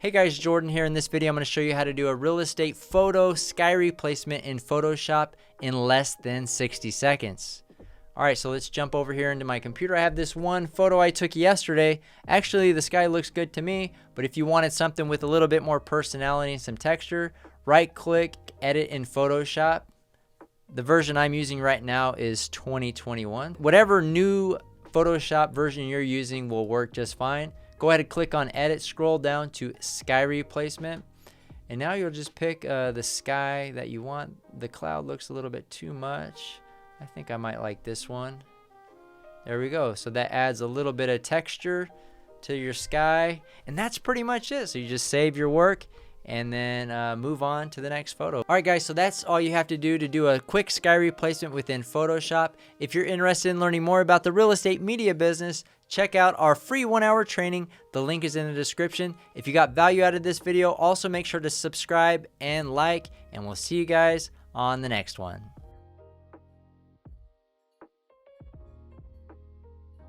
Hey guys, Jordan here. In this video, I'm going to show you how to do a real estate photo sky replacement in Photoshop in less than 60 seconds. Alright, so let's jump over here into my computer. I have this one photo I took yesterday. Actually, the sky looks good to me, but if you wanted something with a little bit more personality and some texture, right click, edit in Photoshop. The version I'm using right now is 2021. Whatever new Photoshop version you're using will work just fine. Go ahead and click on edit, scroll down to sky replacement, and now you'll just pick the sky that you want. The cloud looks a little bit too much. I think I might like this one. There we go. So that adds a little bit of texture to your sky, and that's pretty much it. So you just save your work and then move on to the next photo. Alright guys, so that's all you have to do a quick sky replacement within Photoshop. If you're interested in learning more about the real estate media business, check out our free 1-hour training. The link is in the description. If you got value out of this video, also make sure to subscribe and like, and we'll see you guys on the next one.